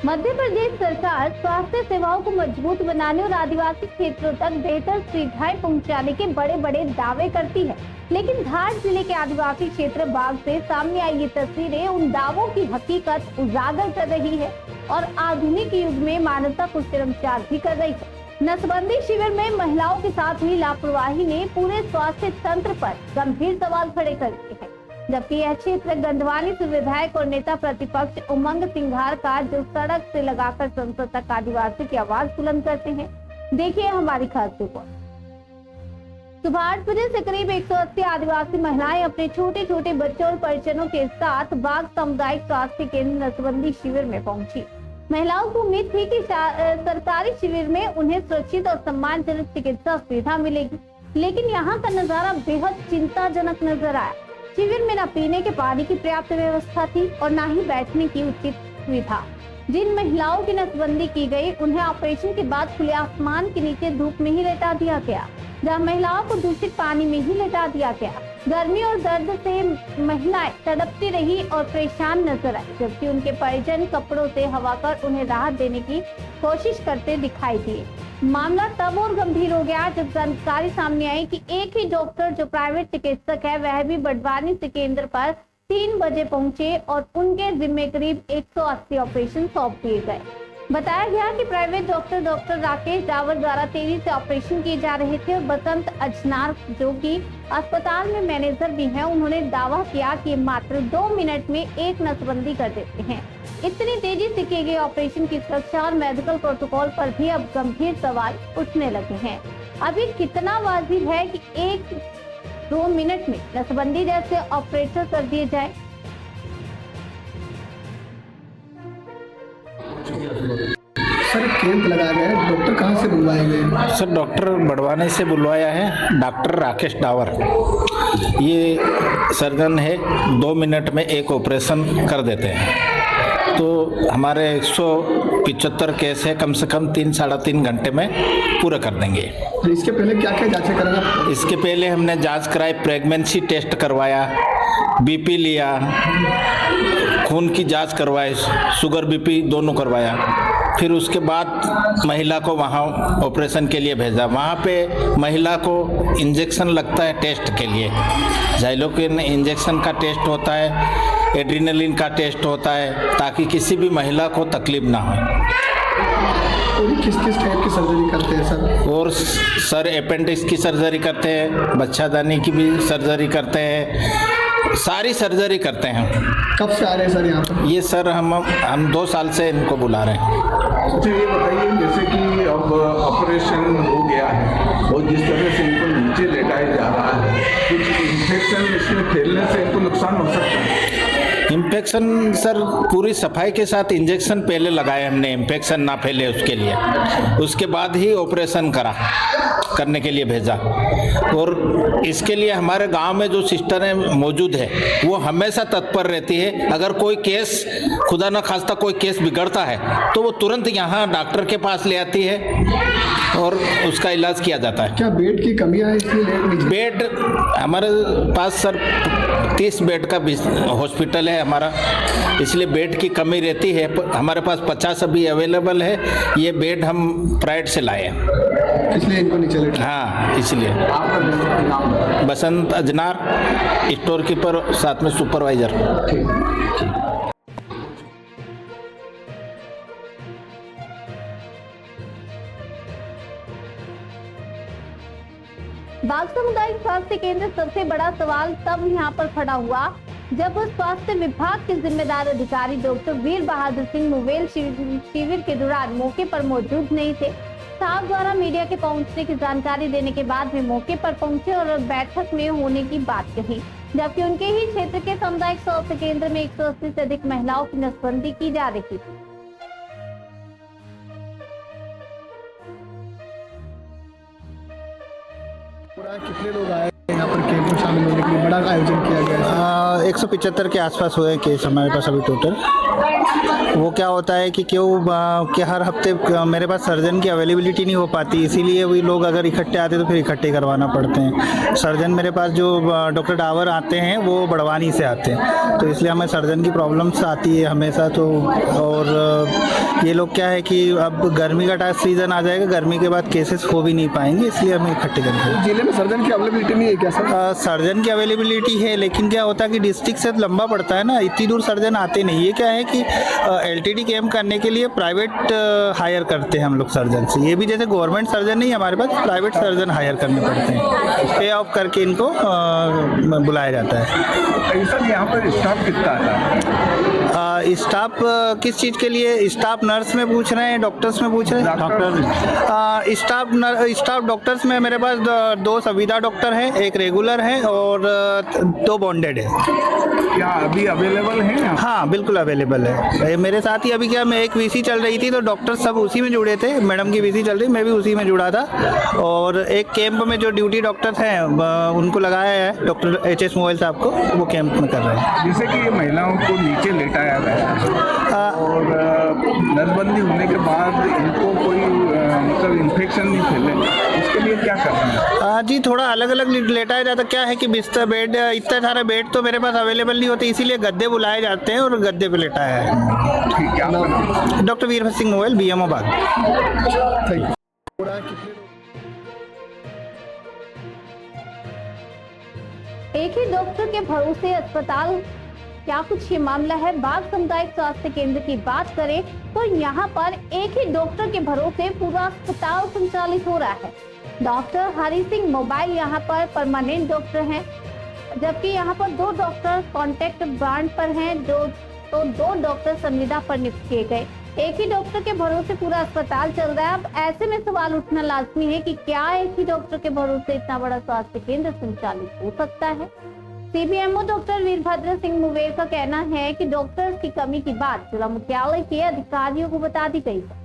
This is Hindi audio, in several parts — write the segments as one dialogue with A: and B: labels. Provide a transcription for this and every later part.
A: मध्य प्रदेश सरकार स्वास्थ्य सेवाओं को मजबूत बनाने और आदिवासी क्षेत्रों तक बेहतर सुविधाएं पहुंचाने के बड़े बड़े दावे करती है, लेकिन धार जिले के आदिवासी क्षेत्र बाग से सामने आई ये तस्वीरें उन दावों की हकीकत उजागर कर रही है और आधुनिक युग में मानवता को शर्मसार भी कर रही है। नसबंदी शिविर में महिलाओं के साथ हुई लापरवाही ने पूरे स्वास्थ्य तंत्र पर गंभीर सवाल खड़े कर दिए हैं, जबकि यह क्षेत्र गंधवानी से विधायक और नेता प्रतिपक्ष उमंग सिंघार का जो सड़क से लगाकर संसद तक आदिवासी की आवाज बुलंद करते हैं। देखिए हमारी खास रिपोर्ट। सुबह 8 बजे से करीब 180 आदिवासी महिलाएं अपने छोटे छोटे बच्चों और परिजनों के साथ बाग सामुदायिक स्वास्थ्य केंद्र नसबंदी शिविर में पहुंची। महिलाओं को उम्मीद थी कि सरकारी शिविर में उन्हें सुरक्षित और सम्मानजनक चिकित्सा सुविधा मिलेगी, लेकिन यहाँ का नजारा बेहद चिंताजनक नजर आया। शिविर में न पीने के पानी की पर्याप्त व्यवस्था थी और न ही बैठने की उचित सुविधा। जिन महिलाओं की नसबंदी की गई, उन्हें ऑपरेशन के बाद खुले आसमान के नीचे धूप में ही लेटा दिया गया, जहाँ महिलाओं को दूषित पानी में ही लेटा दिया गया। गर्मी और दर्द से महिलाएं तड़पती रही और परेशान नजर आई, जबकि उनके परिजन कपड़ों से हवा कर उन्हें राहत देने की कोशिश करते दिखाई दिए। मामला तब और गंभीर हो गया जब जानकारी सामने आई कि एक ही डॉक्टर जो प्राइवेट चिकित्सक है, वह भी बड़वानी से केंद्र पर 3 बजे पहुंचे और उनके जिम्मे करीब 180 ऑपरेशन सौंप दिए गए। बताया गया कि प्राइवेट डॉक्टर राकेश डावर द्वारा तेजी से ऑपरेशन किए जा रहे थे और बसंत अजनार, जो कि अस्पताल में मैनेजर भी हैं, उन्होंने दावा किया कि मात्र 2 मिनट में एक नसबंदी कर देते हैं। इतनी तेजी से किए गए ऑपरेशन की सुरक्षा और मेडिकल प्रोटोकॉल पर भी अब गंभीर सवाल उठने लगे हैं। अभी कितना वाजिब है कि 1-2 मिनट में नसबंदी जैसे ऑपरेशन कर दिए जाए?
B: सर कैंप लगाया गया है, डॉक्टर कहाँ से बुलवाए गए?
C: सर डॉक्टर बड़वानी से बुलवाया है, डॉक्टर राकेश डावर। ये सर्जन है, 2 मिनट में एक ऑपरेशन कर देते हैं। तो हमारे 175 केस है, कम से कम 3-3.5 घंटे में पूरा कर देंगे।
B: तो इसके पहले क्या क्या जांचें कराना?
C: इसके पहले हमने जांच कराई, प्रेगनेंसी टेस्ट करवाया, बीपी लिया, खून की जांच करवाई, शुगर बीपी दोनों करवाया। फिर उसके बाद महिला को वहाँ ऑपरेशन के लिए भेजा। वहाँ पे महिला को इंजेक्शन लगता है टेस्ट के लिए, जाइलोकिन इंजेक्शन का टेस्ट होता है, एड्रेनलिन का टेस्ट होता है, ताकि किसी भी महिला को तकलीफ ना हो।
B: और किस किस टाइप की सर्जरी करते हैं सर?
C: और सर अपेंडिक्स की सर्जरी करते हैं, बच्चादानी की भी सर्जरी करते हैं, सारी सर्जरी करते हैं।
B: कब से आ रहे हैं सर यहाँ पर?
C: ये सर हम 2 साल से इनको बुला रहे हैं।
D: अच्छा ये बताइए, जैसे कि अब ऑपरेशन हो गया है और जिस तरह से इनको नीचे लेटाया जा रहा है, कुछ इन्फेक्शन इसमें फैलने से इनको नुकसान हो सकता है?
C: इन्फेक्शन सर पूरी सफाई के साथ इंजेक्शन पहले लगाए हमने, इन्फेक्शन ना फैले उसके लिए, उसके बाद ही ऑपरेशन करने के लिए भेजा। और इसके लिए हमारे गांव में जो सिस्टर है मौजूद है, वो हमेशा तत्पर रहती है। अगर कोई केस खुदा न खास्ता कोई केस बिगड़ता है तो वो तुरंत यहाँ डॉक्टर के पास ले आती है और उसका इलाज किया जाता है।
B: क्या बेड की कमी है इसलिए?
C: बेड हमारे पास सर 30 बेड का हॉस्पिटल है हमारा, इसलिए बेड की कमी रहती है। हमारे पास 50 अभी अवेलेबल है। ये बेड हम प्राइवेट से लाए हैं,
B: इसलिए इनको नीचे लेटा।
C: हाँ, इसलिए।
D: आपका नाम?
C: बसंत अजनार, स्टोर कीपर, साथ में सुपरवाइजर।
A: बाग सामुदायिक स्वास्थ्य केंद्र सबसे बड़ा सवाल तब यहाँ पर खड़ा हुआ जब स्वास्थ्य विभाग के जिम्मेदार अधिकारी डॉक्टर वीर बहादुर सिंह मुवेल शिविर के दौरान मौके पर मौजूद नहीं थे। स्टाफ द्वारा मीडिया के पहुंचने की जानकारी देने के बाद वे मौके पर पहुंचे और बैठक में होने की बात कही, जबकि उनके ही क्षेत्र के सामुदायिक स्वास्थ्य केंद्र में 180 से अधिक महिलाओं की नसबंदी की जा रही थी।
B: कितने लोग आए यहाँ पर कैंप में शामिल होने के लिए? बड़ा आयोजन किया गया है।
E: 175 के आसपास हुए केस हमारे पास अभी टोटल। वो क्या होता है कि हर हफ्ते मेरे पास सर्जन की अवेलेबिलिटी नहीं हो पाती, इसीलिए वही लोग अगर इकट्ठे आते तो फिर इकट्ठे करवाना पड़ते हैं। सर्जन मेरे पास जो डॉक्टर डावर आते हैं वो बड़वानी से आते हैं, तो इसलिए हमें सर्जन की प्रॉब्लम्स आती है हमेशा। तो और ये लोग क्या है कि अब गर्मी का सीज़न आ जाएगा, गर्मी के बाद केसेस हो भी नहीं पाएंगे, इसलिए हमें इकट्ठे करते हैं।
B: जिले में सर्जन की अवेलेबिलिटी नहीं है क्या सर?
E: सर्जन की अवेलेबिलिटी है, लेकिन क्या होता है कि डिस्ट्रिक्ट से लंबा पड़ता है ना, इतनी दूर सर्जन आते नहीं। ये क्या है कि LTD कैम्प करने के लिए प्राइवेट हायर करते हैं हम लोग सर्जन से। ये भी जैसे गवर्नमेंट सर्जन नहीं, हमारे पास प्राइवेट सर्जन हायर करने पड़ते हैं, पे ऑफ करके इनको बुलाया जाता है।
D: सर यहाँ पर स्टाफ कितना है?
E: स्टाफ किस चीज़ के लिए? स्टाफ नर्स में पूछ रहे हैं, डॉक्टर्स में पूछ रहे हैं? स्टाफ डॉक्टर्स में मेरे पास 2 संविदा डॉक्टर हैं, 1 रेगुलर है और 2 बॉन्डेड है।
D: क्या अभी अवेलेबल है ना?
E: हाँ बिल्कुल अवेलेबल है। मेरे साथ ही अभी क्या, मैं एक VC चल रही थी तो डॉक्टर सब उसी में जुड़े थे। मैडम की VC चल रही, मैं भी उसी में जुड़ा था। और एक कैंप में जो ड्यूटी डॉक्टर हैं उनको लगाया है, डॉक्टर HS मोबाइल साहब को, वो कैंप में कर रहे हैं।
D: जैसे कि ये महिलाओं को नीचे लेटाया गया और नसबंदी होने के बाद इनको कोई मतलब इन्फेक्शन नहीं फैले, इसके लिए क्या करना है?
E: जी थोड़ा अलग अलग लेटाया जाता। क्या है कि बिस्तर बेड, इतना सारा बेड तो मेरे पास अवेलेबल नहीं होते, इसीलिए गद्दे बुलाए जाते हैं और गद्दे पे लेटाया है।
D: ठीक है।
E: Doctor Virbhadra Singh mobile, BMO बाग।
A: एक ही डॉक्टर के भरोसे अस्पताल, क्या कुछ ये मामला है? बाग सामुदायिक स्वास्थ्य केंद्र की बात करें तो यहाँ पर एक ही डॉक्टर के भरोसे पूरा अस्पताल संचालित हो रहा है। डॉक्टर हरि सिंह मोबाइल यहाँ पर परमानेंट डॉक्टर हैं, जबकि यहाँ पर 2 डॉक्टर कॉन्ट्रैक्ट ब्रांड पर हैं, तो 2 डॉक्टर संविदा पर नियुक्त किए गए। एक ही डॉक्टर के भरोसे पूरा अस्पताल चल रहा है। अब ऐसे में सवाल उठना लाजमी है कि क्या एक ही डॉक्टर के भरोसे इतना बड़ा स्वास्थ्य केंद्र संचालित हो सकता है? CBMO डॉक्टर वीरभद्र सिंह मुवेर का कहना है कि डॉक्टर्स की कमी की बात जिला मुख्यालय के अधिकारियों को बता दी गई है।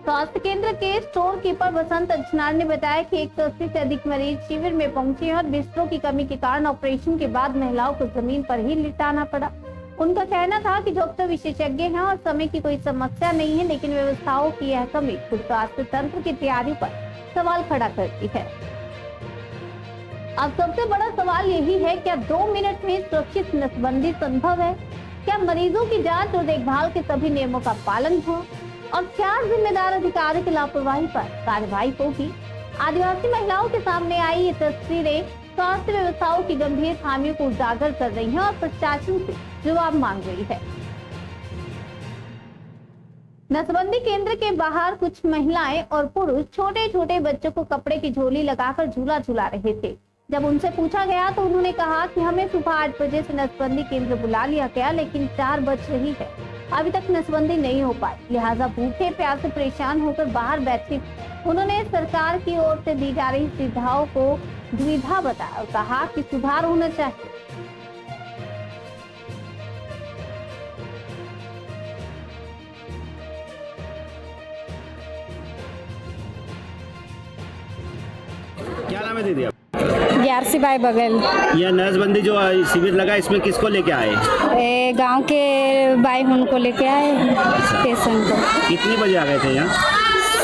A: स्वास्थ्य केंद्र के स्टोर कीपर बसंत अजनार ने बताया कि 180 से अधिक मरीज शिविर में पहुंचे हैं और बिस्तरों की कमी के कारण ऑपरेशन के बाद महिलाओं को जमीन पर ही लिटाना पड़ा। उनका कहना था कि डॉक्टर विशेषज्ञ हैं और समय की कोई समस्या नहीं है, लेकिन व्यवस्थाओं की यह कमी खुद स्वास्थ्य तंत्र की तैयारी पर सवाल खड़ा करती है। अब सबसे बड़ा सवाल यही है, क्या 2 मिनट में सुरक्षित नसबंदी संभव है? क्या मरीजों की जांच और देखभाल के सभी नियमों का पालन हो? और क्या जिम्मेदार अधिकारी की लापरवाही पर कार्रवाई होगी? आदिवासी महिलाओं के सामने आई ये तस्वीरें स्वास्थ्य व्यवस्थाओं की गंभीर खामियों को उजागर कर रही हैं और प्रशासन से जवाब मांग रही है। नसबंदी केंद्र के बाहर कुछ महिलाएं और पुरुष छोटे छोटे बच्चों को कपड़े की झोली लगाकर झूला झुला रहे थे। जब उनसे पूछा गया तो उन्होंने कहा कि हमें सुबह 8 बजे से नसबंदी केंद्र बुला लिया गया, लेकिन 4 बज रही है, अभी तक नसबंदी नहीं हो पाई, लिहाजा भूखे प्यासे परेशान होकर बाहर बैठे। उन्होंने सरकार की ओर से दी जा रही सुविधाओं को दुविधा बताया और कहा कि सुधार होना चाहिए।
F: क्या नाम है दीदी?
G: ग्यारसी बाई बगल।
F: यह नसबंदी जो शिविर लगा, इसमें किसको लेके आए?
G: गांव के बाई उनको लेके आए स्टेशन को।
F: कितनी बजे आ गए थे यहाँ?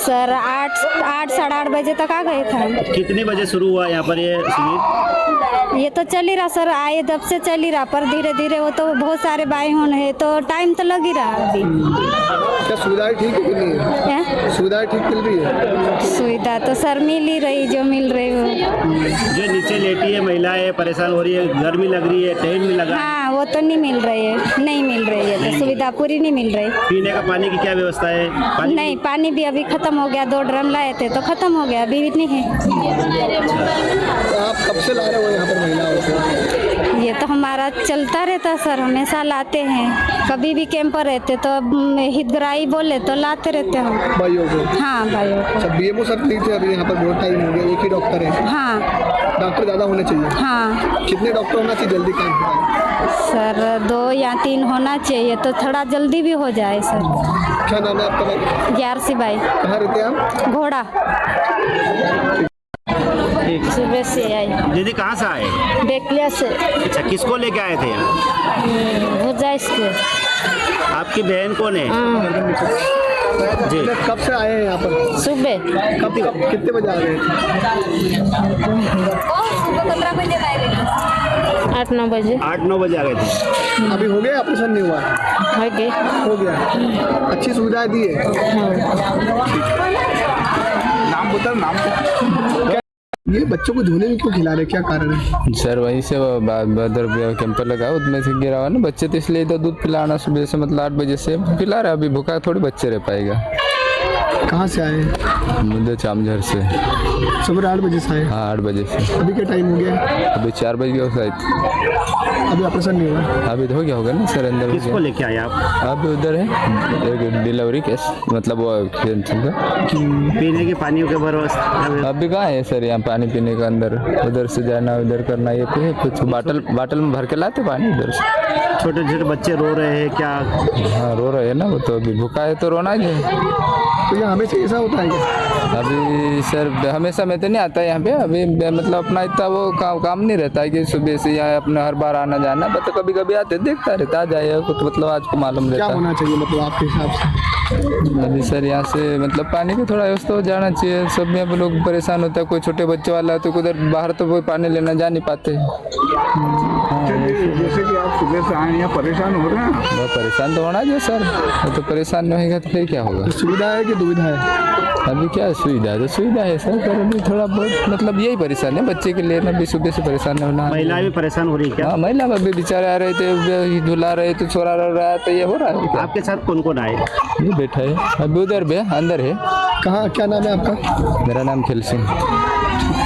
G: सर 8 साढ़े 8 बजे तक आ गए थे।
F: कितने बजे शुरू हुआ यहाँ पर ये शिविर?
G: ये तो चल ही रहा सर, आए तब से चल ही रहा, पर धीरे धीरे वो तो बहुत सारे बाई होने है तो टाइम तो लग ही रहा अभी।
B: क्या सुविधाएं ठीक मिल रही है? सुविधाएं ठीक मिल रही है?
G: सुविधा तो सर मिल ही रही, जो मिल रही हो।
F: जो नीचे लेटी है महिलाएं परेशान हो रही है, गर्मी लग रही है, टेंट भी लगा।
G: हाँ वो तो नहीं मिल रही है, नहीं मिल रही है, तो सुविधा पूरी नहीं मिल रही।
F: पीने का पानी की क्या व्यवस्था है?
G: नहीं, पानी भी अभी खत्म हो गया, 2 ड्रम लाए थे तो खत्म हो गया, अभी नहीं है।
B: आप कब से ला रहे हो यहाँ पर महिलाओं को?
G: ये तो हमारा चलता रहता सर, हमेशा लाते हैं, कभी भी कैंप पर रहते तो हितग्राही बोले तो लाते रहते हैं
B: भाइयों को।
G: हाँ भाइयों को।
B: BMO सर नहीं थे अभी यहाँ पर, बहुत टाइम हो गया, एक ही डॉक्टर है।
G: हाँ
B: डॉक्टर ज़्यादा होने चाहिए।
G: हाँ।
B: कितने डॉक्टर होना चाहिए जल्दी काम?
G: सर 2 या 3 होना चाहिए तो थोड़ा जल्दी भी हो जाए सर।
B: क्या नाम है आपका?
G: ग्यारसी बाई।
B: कहाँ रहते हैं आप?
G: घोड़ा। सुबह से आई।
F: दीदी कहाँ से आए?
G: बेकलिया से।
F: अच्छा, किसको लेके आए थे यहाँ?
G: भुजा इसके।
F: आपकी बहन कौन है? जी।
B: कब से आए हैं यहाँ पर?
H: सुबह
B: कब कितने बजे आ गए थे?
H: 8-9 बजे
F: 8-9 बजे आ गए थे।
B: अभी हो गया ऑपरेशन नहीं हुआ?
H: हो गए।
B: हो गया। अच्छी सुविधाएं दी है।
D: नाम बता, नाम क्या?
B: ये बच्चों को धोने में क्यों खिला रहे, क्या कारण है?
I: सर वहीं से बदर कैंपर लगा उसमें से गिरा हुआ ना बच्चे, तो इसलिए तो दूध पिलाना सुबह से, मतलब 8 बजे से पिला रहा है। अभी भूखा थोड़ी बच्चे रह पाएगा।
B: कहाँ से आए?
I: मुझे चामझर से।
B: सुबह 8 बजे से आए?
I: हाँ 8 बजे से।
B: अभी क्या टाइम हो गया?
I: अभी 4 बजे गया शायद।
B: अभी ऑपरेशन नहीं हुआ?
I: अभी तो हो गया होगा ना सर, अंदर हो
F: किसको
I: गया।
F: लेके आए आप?
I: अभी उधर है एक डिलीवरी केस, मतलब वो कैंसर का।
F: पीने के पानी के भरोसे
I: अभी कहाँ है सर यहाँ पानी पीने का? अंदर उधर से जाना उधर करना, ये तो है कुछ बाटल में भर के लाते पानी उधर से।
F: छोटे छोटे बच्चे रो रहे हैं क्या?
I: हाँ रो रहे हैं ना, वो तो अभी भूखा है तो रोना ही है।
B: तो ये हमेशा ऐसा होता है क्या?
I: अभी सर हमेशा मैं तो नहीं आता यहाँ पे, अभी मतलब अपना इतना वो काम नहीं रहता है कि सुबह से यहाँ अपना हर बार आना जाना, बट कभी कभी आते देखता रहता, आ जाए कुछ मतलब आज को मालूम
B: क्या
I: रहता।
B: होना चाहिए मतलब आपके हिसाब से?
I: अभी सर यहाँ से मतलब पानी की थोड़ा व्यवस्था हो जाना चाहिए। सब में अब लोग परेशान होता है, कोई छोटे बच्चे वाला है तो उधर बाहर तो कोई पानी लेना जा नहीं पाते।
D: जैसे कि आप सुबह से आए यहाँ परेशान हो रहे हैं।
I: बहुत परेशान तो होना चाहिए सर, वो तो परेशान नहीं होगा तो फिर क्या होगा?
B: तो सुविधा है कि दुविधा है?
I: अभी क्या सुविधा है? तो सुविधा है सर, पर अभी थोड़ा बहुत मतलब यही परेशान है बच्चे के लिए ना, अभी सुबह से परेशान होना।
F: महिलाएं भी परेशान हो रही है क्या?
I: हाँ महिला अभी बेचारे आ रहे थे, धुला रहे थे, छोरा रहा है, तो ये हो रहा है क्या?
F: आपके साथ कौन कौन आए?
I: ये बैठा है अभी उधर भी अंदर है।
B: कहाँ, क्या नाम है आपका?
I: मेरा नाम खिल सिंह।